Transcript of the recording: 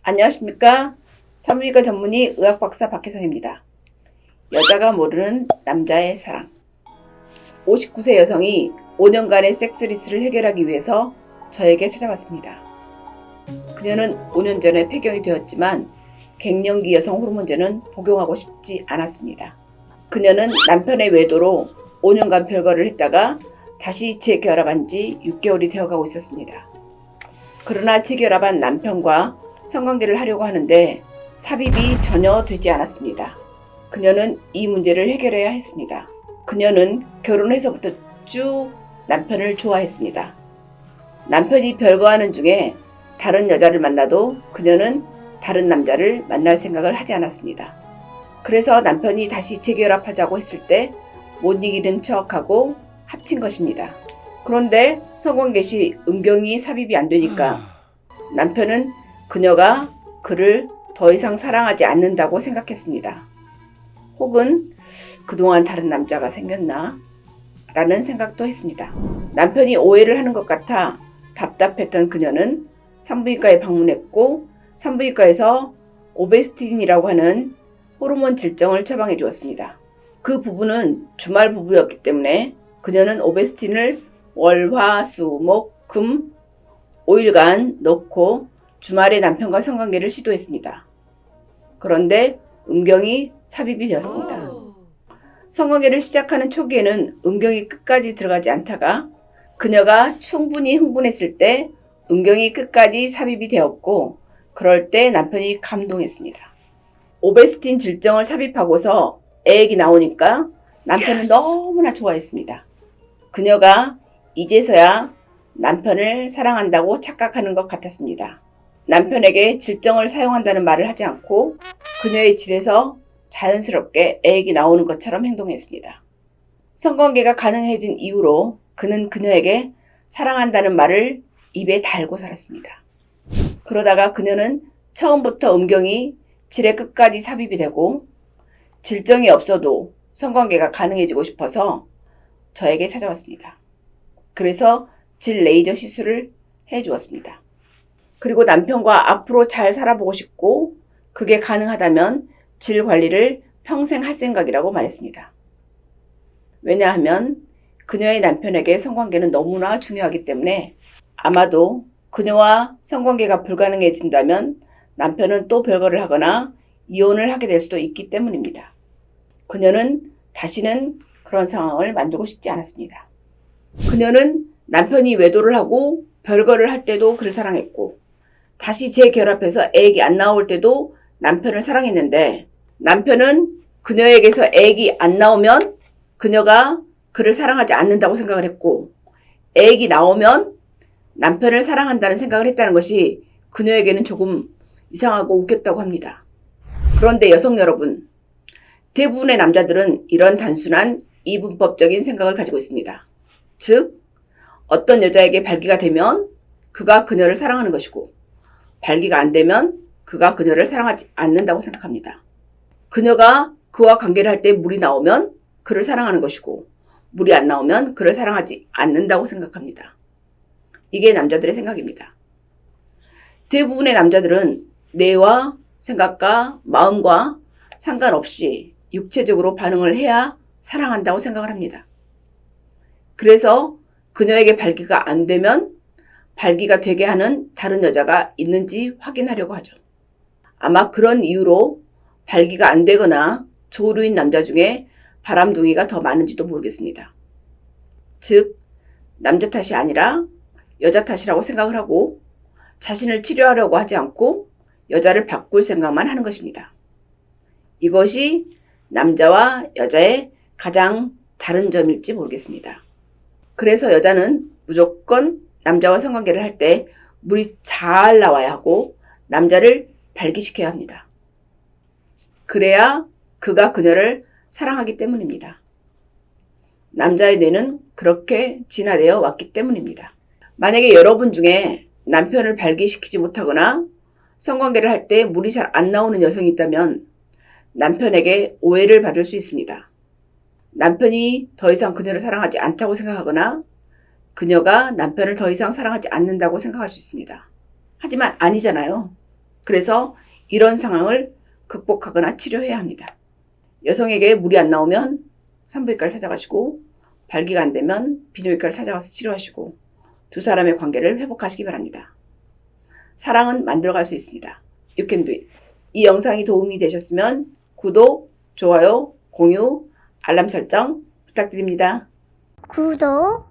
안녕하십니까? 산부인과 전문의 의학박사 박혜성입니다. 여자가 모르는 남자의 사랑. 59세 여성이 5년간의 섹스리스를 해결하기 위해서 저에게 찾아왔습니다. 그녀는 5년 전에 폐경이 되었지만 갱년기 여성 호르몬제는 복용하고 싶지 않았습니다. 그녀는 남편의 외도로 5년간 별거를 했다가 다시 재결합한 지 6개월이 되어가고 있었습니다. 그러나 재결합한 남편과 성관계를 하려고 하는데 삽입이 전혀 되지 않았습니다. 그녀는 이 문제를 해결해야 했습니다. 그녀는 결혼해서부터 쭉 남편을 좋아했습니다. 남편이 별거하는 중에 다른 여자를 만나도 그녀는 다른 남자를 만날 생각을 하지 않았습니다. 그래서 남편이 다시 재결합하자고 했을 때 못 이기는 척하고 합친 것입니다. 그런데 성관계 시 음경이 삽입이 안 되니까 남편은 그녀가 그를 더 이상 사랑하지 않는다고 생각했습니다. 혹은 그동안 다른 남자가 생겼나? 라는 생각도 했습니다. 남편이 오해를 하는 것 같아 답답했던 그녀는 산부인과에 방문했고 산부인과에서 오베스틴이라고 하는 호르몬 질정을 처방해 주었습니다. 그 부부는 주말 부부였기 때문에 그녀는 오베스틴을 월, 화, 수, 목, 금 5일간 넣고 주말에 남편과 성관계를 시도했습니다. 그런데 음경이 삽입이 되었습니다. 성관계를 시작하는 초기에는 음경이 끝까지 들어가지 않다가 그녀가 충분히 흥분했을 때 음경이 끝까지 삽입이 되었고 그럴 때 남편이 감동했습니다. 오베스틴 질정을 삽입하고서 애기 나오니까 남편은 너무나 좋아했습니다. 그녀가 이제서야 남편을 사랑한다고 착각하는 것 같았습니다. 남편에게 질정을 사용한다는 말을 하지 않고 그녀의 질에서 자연스럽게 애기 나오는 것처럼 행동했습니다. 성관계가 가능해진 이후로 그는 그녀에게 사랑한다는 말을 입에 달고 살았습니다. 그러다가 그녀는 처음부터 음경이 질의 끝까지 삽입이 되고 질정이 없어도 성관계가 가능해지고 싶어서 저에게 찾아왔습니다. 그래서 질 레이저 시술을 해주었습니다. 그리고 남편과 앞으로 잘 살아보고 싶고 그게 가능하다면 질 관리를 평생 할 생각이라고 말했습니다. 왜냐하면 그녀의 남편에게 성관계는 너무나 중요하기 때문에 아마도 그녀와 성관계가 불가능해진다면 남편은 또 별거를 하거나 이혼을 하게 될 수도 있기 때문입니다. 그녀는 다시는 그런 상황을 만들고 싶지 않았습니다. 그녀는 남편이 외도를 하고 별거를 할 때도 그를 사랑했고 다시 재결합해서 애기 안 나올 때도 남편을 사랑했는데 남편은 그녀에게서 애기 안 나오면 그녀가 그를 사랑하지 않는다고 생각을 했고 애기 나오면 남편을 사랑한다는 생각을 했다는 것이 그녀에게는 조금 이상하고 웃겼다고 합니다. 그런데 여성 여러분, 대부분의 남자들은 이런 단순한 이분법적인 생각을 가지고 있습니다. 즉, 어떤 여자에게 발기가 되면 그가 그녀를 사랑하는 것이고 발기가 안 되면 그가 그녀를 사랑하지 않는다고 생각합니다. 그녀가 그와 관계를 할 때 물이 나오면 그를 사랑하는 것이고 물이 안 나오면 그를 사랑하지 않는다고 생각합니다. 이게 남자들의 생각입니다. 대부분의 남자들은 뇌와 생각과 마음과 상관없이 육체적으로 반응을 해야 사랑한다고 생각을 합니다. 그래서 그녀에게 발기가 안 되면 발기가 되게 하는 다른 여자가 있는지 확인하려고 하죠. 아마 그런 이유로 발기가 안 되거나 조루인 남자 중에 바람둥이가 더 많은지도 모르겠습니다. 즉, 남자 탓이 아니라 여자 탓이라고 생각을 하고 자신을 치료하려고 하지 않고 여자를 바꿀 생각만 하는 것입니다. 이것이 남자와 여자의 가장 다른 점일지 모르겠습니다. 그래서 여자는 무조건 남자와 성관계를 할 때 물이 잘 나와야 하고 남자를 발기시켜야 합니다. 그래야 그가 그녀를 사랑하기 때문입니다. 남자의 뇌는 그렇게 진화되어 왔기 때문입니다. 만약에 여러분 중에 남편을 발기시키지 못하거나 성관계를 할 때 물이 잘 안 나오는 여성이 있다면 남편에게 오해를 받을 수 있습니다. 남편이 더 이상 그녀를 사랑하지 않다고 생각하거나 그녀가 남편을 더 이상 사랑하지 않는다고 생각할 수 있습니다. 하지만 아니잖아요. 그래서 이런 상황을 극복하거나 치료해야 합니다. 여성에게 물이 안 나오면 산부인과를 찾아가시고 발기가 안 되면 비뇨기과를 찾아가서 치료하시고 두 사람의 관계를 회복하시기 바랍니다. 사랑은 만들어갈 수 있습니다. You can do it. 이 영상이 도움이 되셨으면 구독, 좋아요, 공유, 알람 설정 부탁드립니다. 구독,